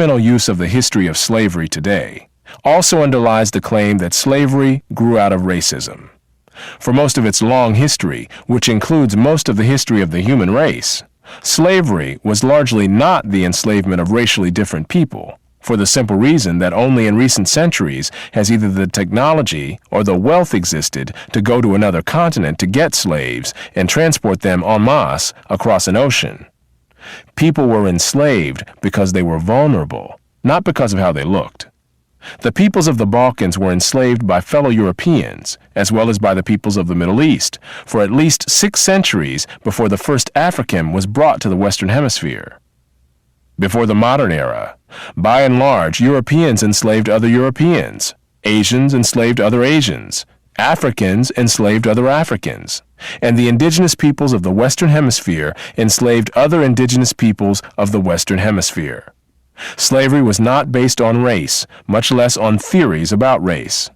fundamental use of the history of slavery today also underlies the claim that slavery grew out of racism. For most of its long history, which includes most of the history of the human race, slavery was largely not the enslavement of racially different people, for the simple reason that only in recent centuries has either the technology or the wealth existed to go to another continent to get slaves and transport them en masse across an ocean. People were enslaved because they were vulnerable, not because of how they looked. The peoples of the Balkans were enslaved by fellow Europeans, as well as by the peoples of the Middle East, for at least 6 centuries before the first African was brought to the Western Hemisphere. Before the modern era, by and large, Europeans enslaved other Europeans, Asians enslaved other Asians, Africans enslaved other Africans, and the indigenous peoples of the Western Hemisphere enslaved other indigenous peoples of the Western Hemisphere. Slavery was not based on race, much less on theories about race.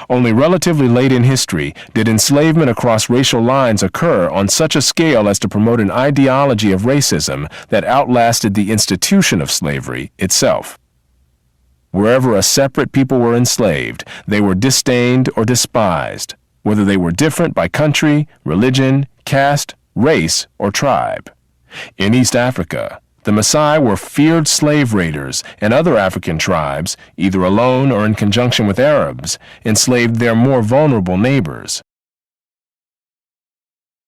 Only relatively late in history did enslavement across racial lines occur on such a scale as to promote an ideology of racism that outlasted the institution of slavery itself. Wherever a separate people were enslaved, they were disdained or despised, whether they were different by country, religion, caste, race, or tribe. In East Africa, the Maasai were feared slave raiders, and other African tribes, either alone or in conjunction with Arabs, enslaved their more vulnerable neighbors.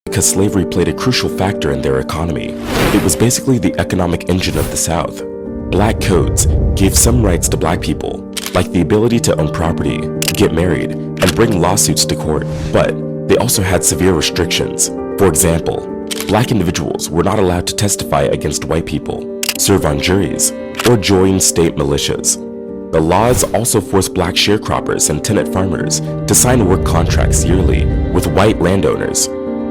Because slavery played a crucial factor in their economy, it was basically the economic engine of the South. Black codes gave some rights to black people, like the ability to own property, get married, and bring lawsuits to court, but they also had severe restrictions. For example, black individuals were not allowed to testify against white people, serve on juries, or join state militias. The laws also forced black sharecroppers and tenant farmers to sign work contracts yearly with white landowners.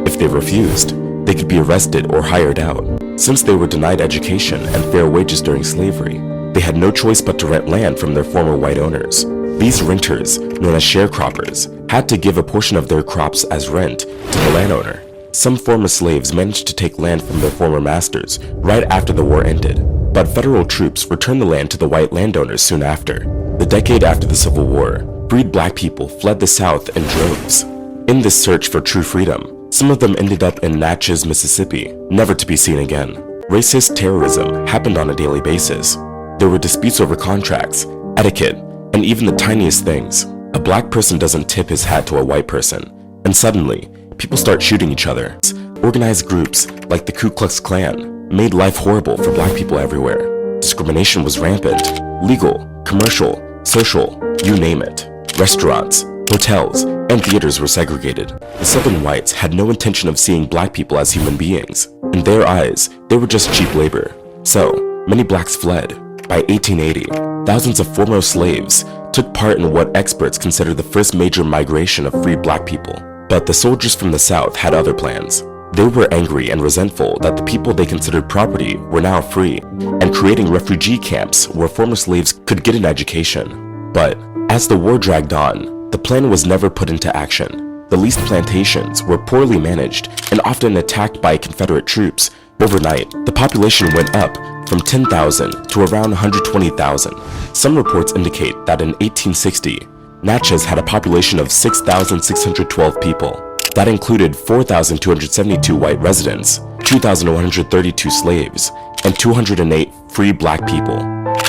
If they refused, they could be arrested or hired out. Since they were denied education and fair wages during slavery, they had no choice but to rent land from their former white owners. These renters, known as sharecroppers, had to give a portion of their crops as rent to the landowner. Some former slaves managed to take land from their former masters right after the war ended, but federal troops returned the land to the white landowners soon after. The decade after the Civil War, freed black people fled the South in droves. In this search for true freedom, some of them ended up in Natchez, Mississippi, never to be seen again. Racist terrorism happened on a daily basis. There were disputes over contracts, etiquette, and even the tiniest things. A black person doesn't tip his hat to a white person, and suddenly, people start shooting each other. Organized groups, like the Ku Klux Klan, made life horrible for black people everywhere. Discrimination was rampant. Legal, commercial, social, you name it. Restaurants, hotels, and theaters were segregated. The Southern whites had no intention of seeing black people as human beings. In their eyes, they were just cheap labor. So, many blacks fled. By 1880, thousands of former slaves took part in what experts consider the first major migration of freed black people. But the soldiers from the South had other plans. They were angry and resentful that the people they considered property were now free, and creating refugee camps where former slaves could get an education. But as the war dragged on, the plan was never put into action. The leased plantations were poorly managed and often attacked by Confederate troops. Overnight, the population went up from 10,000 to around 120,000. Some reports indicate that in 1860, Natchez had a population of 6,612 people. That included 4,272 white residents, 2,132 slaves, and 208 free black people.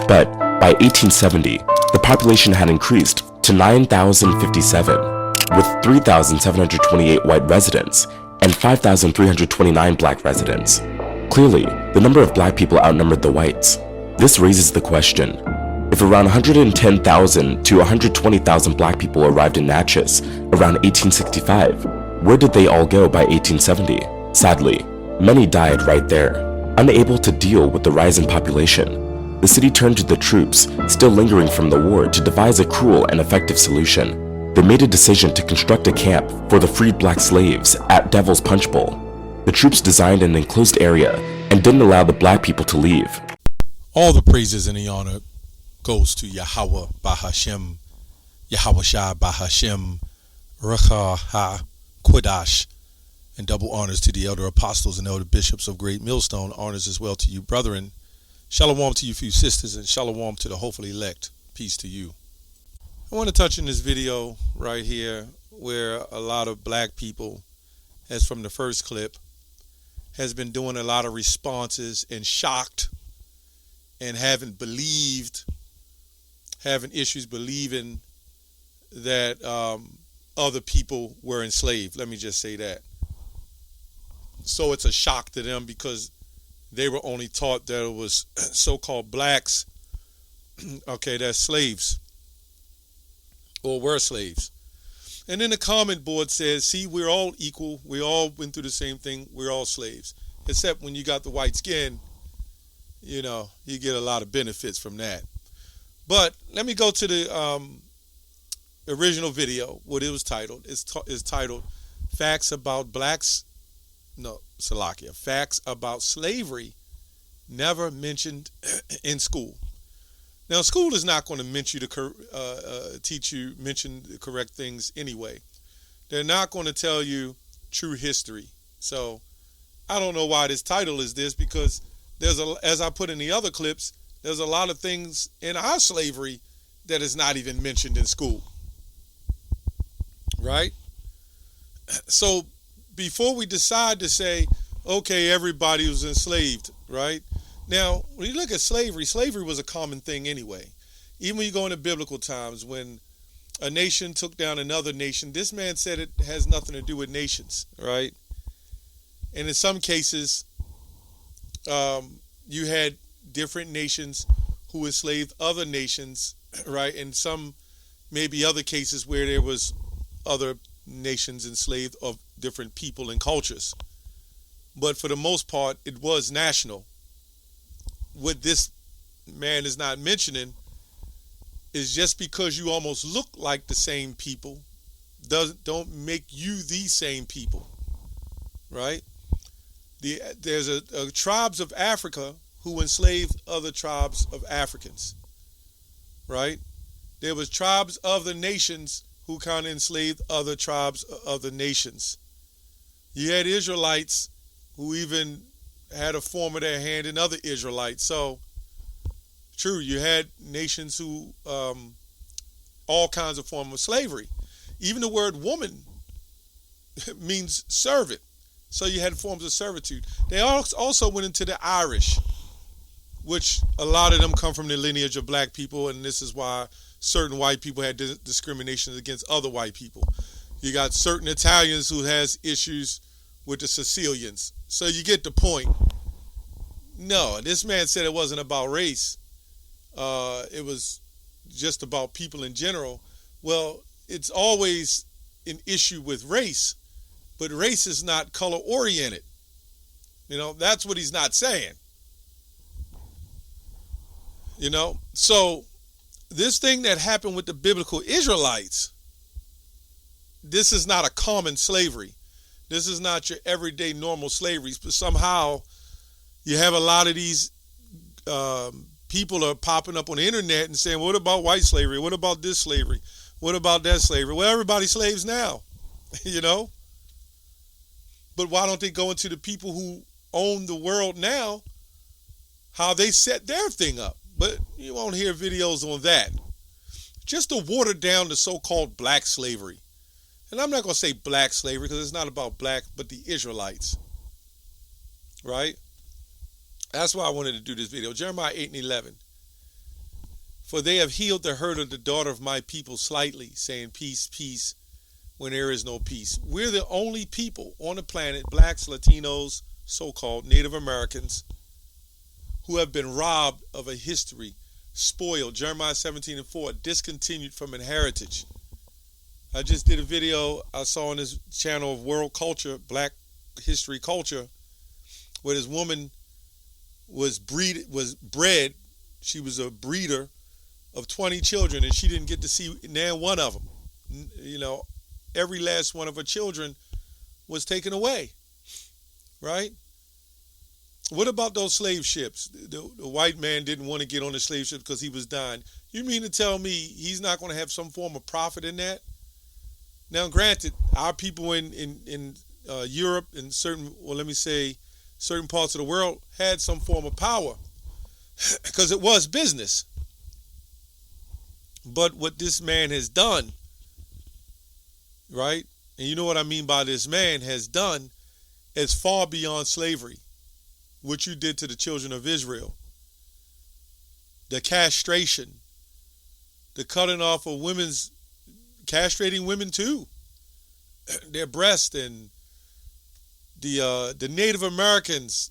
But by 1870, the population had increased to 9,057, with 3,728 white residents and 5,329 black residents. Clearly, the number of black people outnumbered the whites. This raises the question, if around 110,000 to 120,000 black people arrived in Natchez around 1865, where did they all go by 1870? Sadly, many died right there. Unable to deal with the rise in population, the city turned to the troops still lingering from the war to devise a cruel and effective solution. They made a decision to construct a camp for the freed black slaves at Devil's Punch Bowl. The troops designed an enclosed area and didn't allow the black people to leave. All the praises and the honor goes to Yahweh Bahashem, Yahweh Shai Bahashem, Recha HaKodash, and double honors to the elder apostles and elder bishops of Great Millstone. Honors as well to you, brethren, Shalom to you few sisters, and shalom to the hopefully elect. Peace to you. I want to touch in this video right here where a lot of black people, as from the first clip, has been doing a lot of responses and shocked and having issues believing that other people were enslaved. Let me just say that. So it's a shock to them because they were only taught that it was so-called blacks, okay, that's slaves or were slaves. And then the comment board says, see, we're all equal. We all went through the same thing. We're all slaves. Except when you got the white skin, you know, you get a lot of benefits from that. But let me go to the original video, what it was titled. It's titled, Facts About Facts About Slavery Never Mentioned in School. Now, school is not going to mention the correct things anyway. They're not going to tell you true history. So I don't know why this title is this, because as I put in the other clips, there's a lot of things in our slavery that is not even mentioned in school. Right? So before we decide to say, okay, everybody was enslaved, right? Now, when you look at slavery, slavery was a common thing anyway. Even when you go into biblical times, when a nation took down another nation, this man said it has nothing to do with nations, right? And in some cases, you had different nations who enslaved other nations, right? And some, maybe other cases where there was other nations enslaved of different people and cultures. But for the most part, it was national. What this man is not mentioning is just because you almost look like the same people don't make you the same people, right? There's a tribes of Africa who enslaved other tribes of Africans, right? There was tribes of the nations who kind of enslaved other tribes of the nations. You had Israelites who even had a form of their hand in other Israelites. So, true, you had nations who, all kinds of form of slavery. Even the word woman means servant. So you had forms of servitude. They also went into the Irish, which a lot of them come from the lineage of black people, and this is why certain white people had discrimination against other white people. You got certain Italians who has issues with the Sicilians. So you get the point. No, this man said it wasn't about race. It was just about people in general. Well, it's always an issue with race, but race is not color oriented. You know, that's what he's not saying. You know, so this thing that happened with the biblical Israelites, this is not a common slavery. This is not your everyday normal slavery, but somehow you have a lot of these people are popping up on the internet and saying, what about white slavery? What about this slavery? What about that slavery? Well, everybody's slaves now, you know? But why don't they go into the people who own the world now, how they set their thing up? But you won't hear videos on that. Just to water down the so-called black slavery. And I'm not going to say black slavery because it's not about black, but the Israelites. Right? That's why I wanted to do this video. Jeremiah 8:11. For they have healed the hurt of the daughter of my people slightly, saying peace, peace, when there is no peace. We're the only people on the planet, blacks, Latinos, so-called Native Americans, who have been robbed of a history, spoiled. Jeremiah 17:4, discontinued from an heritage. I just did a video I saw on this channel of World Culture, Black History Culture, where this woman was bred. She was a breeder of 20 children, and she didn't get to see now one of them. You know, every last one of her children was taken away, right? What about those slave ships? The white man didn't want to get on the slave ship because he was dying. You mean to tell me he's not going to have some form of profit in that? Now, granted, our people in Europe and certain parts of the world had some form of power. because it was business. But what this man has done, right? And you know what I mean by this man has done is far beyond slavery. What you did to the children of Israel. The castration, the cutting off of women's, castrating women too, their breast, and the Native Americans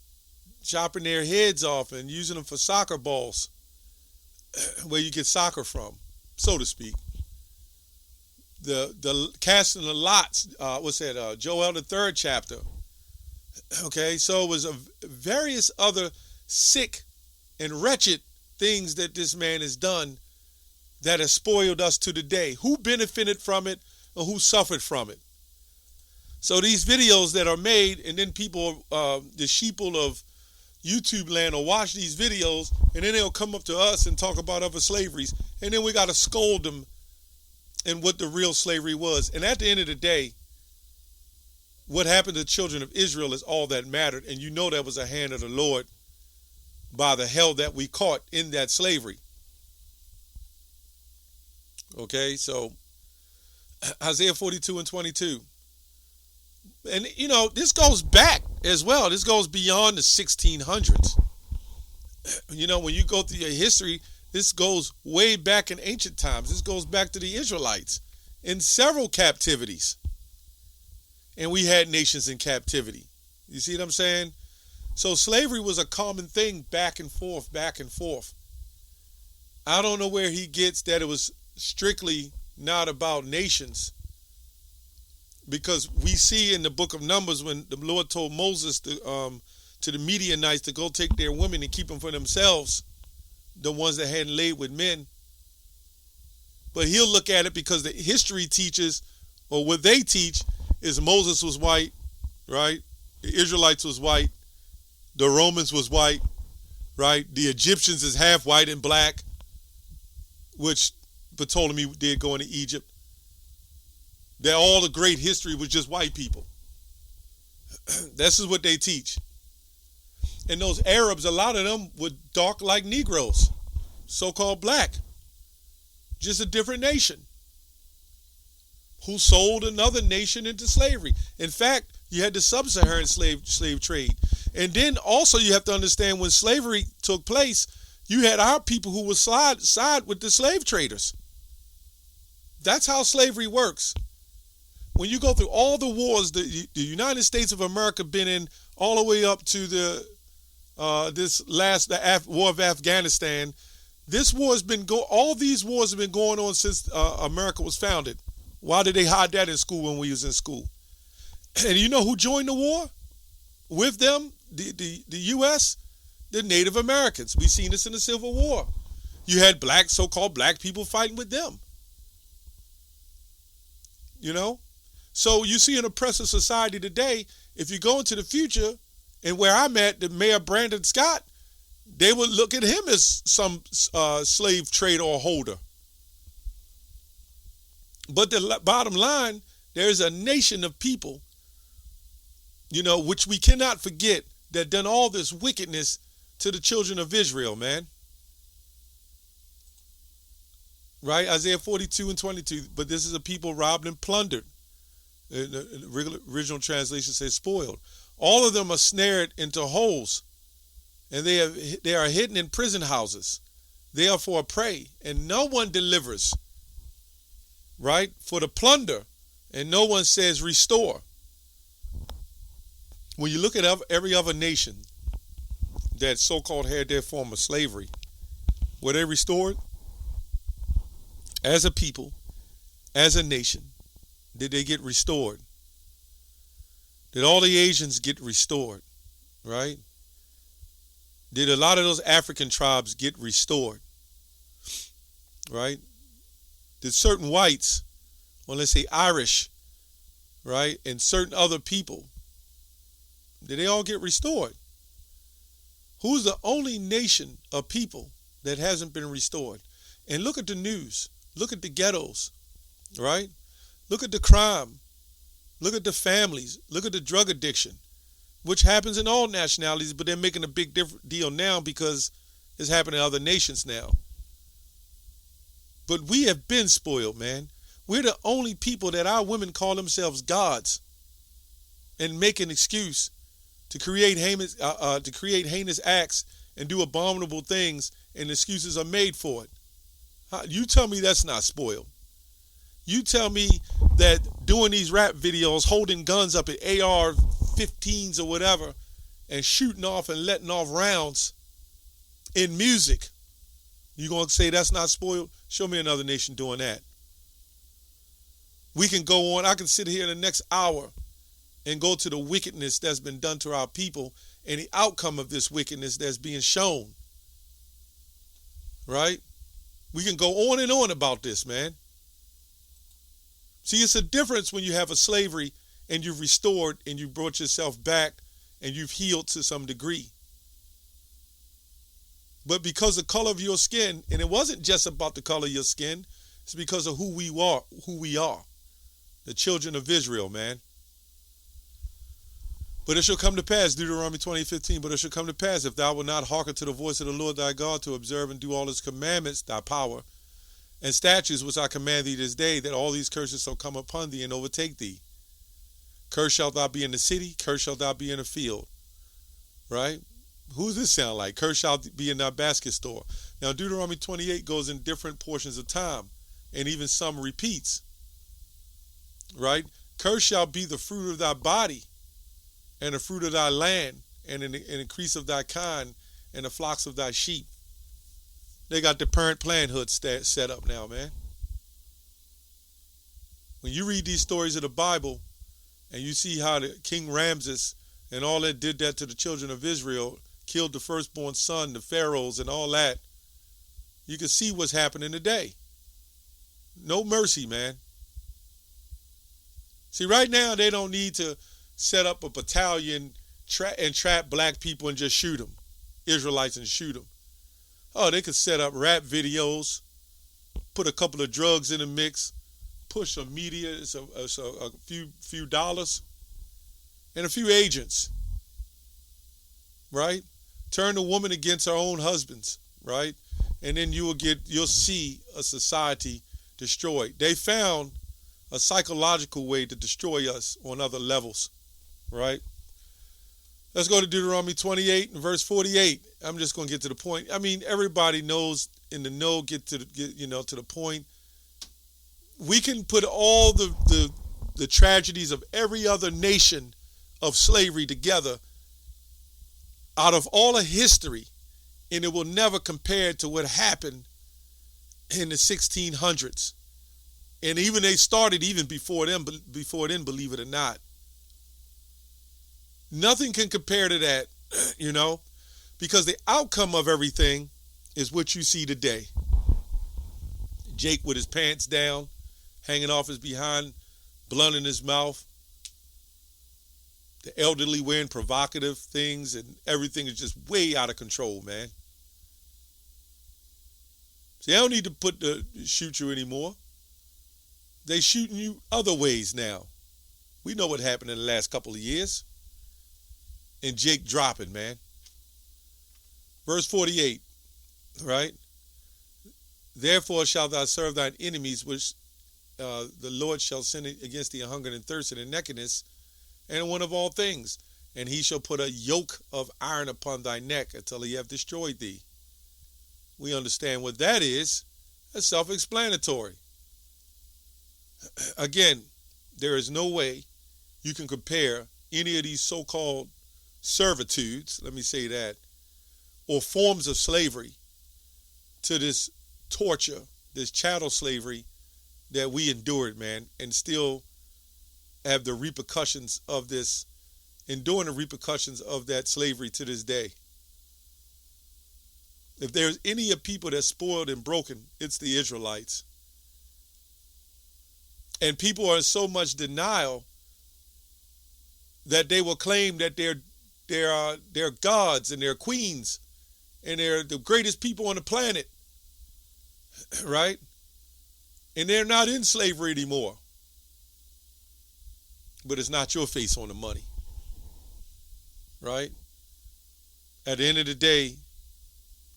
chopping their heads off and using them for soccer balls, where you get soccer from, so to speak. The casting the lots, Joel the 3rd chapter. Okay, so it was various other sick and wretched things that this man has done that has spoiled us to the day. Who benefited from it or who suffered from it? So these videos that are made, and then people, the sheeple of YouTube land will watch these videos, and then they'll come up to us and talk about other slaveries, and then we got to scold them in what the real slavery was. And at the end of the day, what happened to the children of Israel is all that mattered, and you know that was a hand of the Lord by the hell that we caught in that slavery. Okay, so Isaiah 42:22. And, you know, this goes back as well. This goes beyond the 1600s. You know, when you go through your history, this goes way back in ancient times. This goes back to the Israelites in several captivities. And we had nations in captivity. You see what I'm saying? So slavery was a common thing back and forth, back and forth. I don't know where he gets that it was strictly not about nations. Because we see in the book of Numbers when the Lord told Moses to the Midianites to go take their women and keep them for themselves, the ones that hadn't laid with men. But he'll look at it because the history teaches, or what they teach, is Moses was white, right? The Israelites was white. The Romans was white, right? The Egyptians is half white and black, which Ptolemy did go into Egypt. That all the great history was just white people. This is what they teach. And those Arabs, a lot of them were dark like Negroes, so-called black. Just a different nation who sold another nation into slavery. In fact, you had the sub-Saharan slave trade. And then also you have to understand when slavery took place, you had our people who would side with the slave traders. That's how slavery works. When you go through all the wars the United States of America been in, all the way up to the war of Afghanistan, all these wars have been going on since America was founded. Why did they hide that in school when we was in school? And you know who joined the war with them? The U.S., the Native Americans. We seen this in the Civil War. You had so-called black people fighting with them. You know? So you see an oppressive society today, if you go into the future, and where I'm at, the Mayor Brandon Scott, they would look at him as some slave trade or holder. But the bottom line, there's a nation of people, you know, which we cannot forget, that done all this wickedness to the children of Israel, man. Right? Isaiah 42:22. But this is a people robbed and plundered. The original translation says spoiled. All of them are snared into holes, and they are hidden in prison houses. They are for a prey, and no one delivers. Right? For the plunder, and no one says restore. When you look at every other nation that so-called had their form of slavery, were they restored? As a people, as a nation, did they get restored? Did all the Asians get restored? Right? Did a lot of those African tribes get restored? Right? Did certain whites, or let's say Irish, right, and certain other people, did they all get restored? Who's the only nation of people that hasn't been restored? And look at the news. Look at the ghettos, right? Look at the crime. Look at the families. Look at the drug addiction, which happens in all nationalities, but they're making a big deal now because It's happening in other nations now. But we have been spoiled, man. We're the only people that our women call themselves gods and make an excuse to create heinous acts and do abominable things, and excuses are made for it. You tell me that's not spoiled. You tell me that doing these rap videos, holding guns up at AR-15s or whatever, and shooting off and letting off rounds in music, you gonna say that's not spoiled? Show me another nation doing that. We can go on. I can sit here in the next hour and go to the wickedness that's been done to our people and the outcome of this wickedness that's being shown. Right? We can go on and on about this, man. See, it's a difference when you have a slavery and you've restored and you brought yourself back and you've healed to some degree. But because of the color of your skin, and it wasn't just about the color of your skin, it's because of who we are, the children of Israel, man. But it shall come to pass, Deuteronomy 20:15, but it shall come to pass, if thou wilt not hearken to the voice of the Lord thy God, to observe and do all his commandments, thy power, and statutes which I command thee this day, that all these curses shall come upon thee and overtake thee. Cursed shalt thou be in the city, cursed shalt thou be in the field. Right? Who does this sound like? Cursed shall be in thy basket store. Now, Deuteronomy 28 goes in different portions of time, and even some repeats. Right? Cursed shall be the fruit of thy body, and the fruit of thy land, and an increase of thy kind, and the flocks of thy sheep. They got the Parent Parenthood set up now, man. When you read these stories of the Bible, and you see how the King Ramses and all that did that to the children of Israel, killed the firstborn son, the pharaohs, and all that, you can see what's happening today. No mercy, man. See, right now, they don't need to set up a battalion and trap black people and just shoot them, Israelites, and shoot them. Oh, they could set up rap videos, put a couple of drugs in the mix, push some media, it's a few dollars, and a few agents, right? Turn the woman against her own husbands, right? And then you'll see a society destroyed. They found a psychological way to destroy us on other levels, right? Let's go to Deuteronomy 28 and verse 48. I'm just going to get to the point. I mean, everybody knows in the know, get to the point. We can put all the tragedies of every other nation of slavery together out of all of history, and it will never compare to what happened in the 1600s. And even they started even before then, believe it or not. Nothing can compare to that, because the outcome of everything is what you see today. Jake with his pants down, hanging off his behind, blunt in his mouth. The elderly wearing provocative things, and everything is just way out of control, man. See, they don't need to shoot you anymore. They shooting you other ways now. We know what happened in the last couple of years. And Jake dropping, man. Verse 48, right? Therefore shalt thou serve thine enemies, which the Lord shall send against thee, a hunger and thirst and a nakedness, and one of all things. And he shall put a yoke of iron upon thy neck until he have destroyed thee. We understand what that is. That's self-explanatory. Again, there is no way you can compare any of these so-called servitudes, let me say that, or forms of slavery to this torture, this chattel slavery that we endured, man, and still have the repercussions of this, enduring the repercussions of that slavery to this day. If there's any of people that's spoiled and broken, it's the Israelites. And people are in so much denial that they will claim that they're gods and they're queens and they're the greatest people on the planet, right? And they're not in slavery anymore. But it's not your face on the money, right? At the end of the day,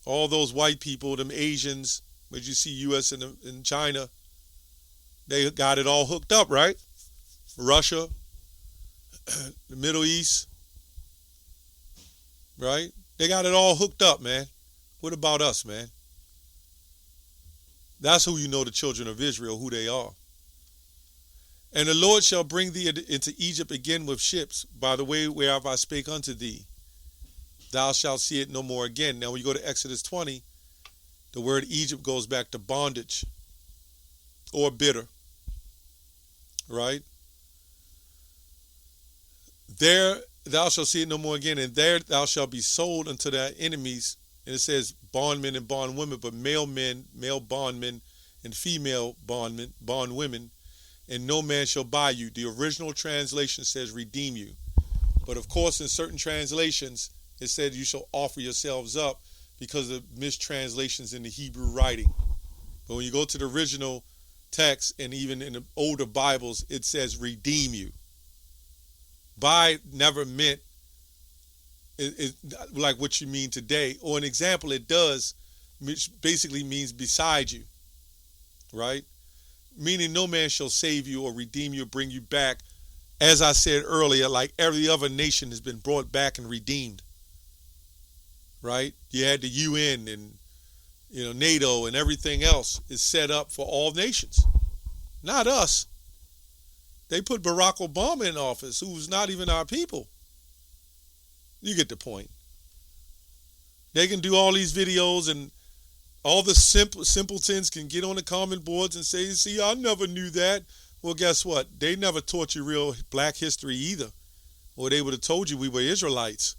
All those white people, them Asians, as you see U.S. and China, they got it all hooked up, right? Russia, the Middle East, right? They got it all hooked up, man. What about us, man? That's who you know the children of Israel, who they are. And the Lord shall bring thee into Egypt again with ships, by the way whereof I spake unto thee. Thou shalt see it no more again. Now when you go to Exodus 20, the word Egypt goes back to bondage or bitter, right? There thou shalt see it no more again, and there thou shalt be sold unto thy enemies. And it says bondmen and bondwomen, but male men, male bondmen, and female bondwomen, and no man shall buy you. The original translation says redeem you. But of course, in certain translations, it said you shall offer yourselves up because of mistranslations in the Hebrew writing. But when you go to the original text, and even in the older Bibles, it says redeem you. Buy never meant like what you mean today. Or an example, it does, which basically means beside you, right? Meaning no man shall save you or redeem you or bring you back. As I said earlier, like every other nation has been brought back and redeemed, right? You had the UN and NATO and everything else is set up for all nations, not us. They put Barack Obama in office, who's not even our people. You get the point. They can do all these videos, and all the simpletons can get on the comment boards and say, see, I never knew that. Well, guess what? They never taught you real black history either. Or they would have told you we were Israelites.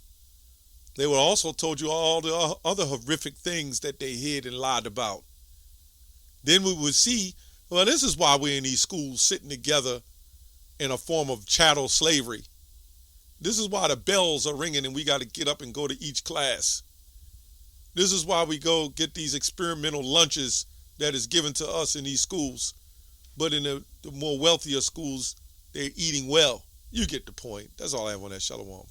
They would have also told you all the other horrific things that they hid and lied about. Then we would see, well, this is why we're in these schools sitting together in a form of chattel slavery. This is why the bells are ringing and we got to get up and go to each class. This is why we go get these experimental lunches that is given to us in these schools. But in the more wealthier schools, they're eating well. You get the point. That's all I have on that. Shalom.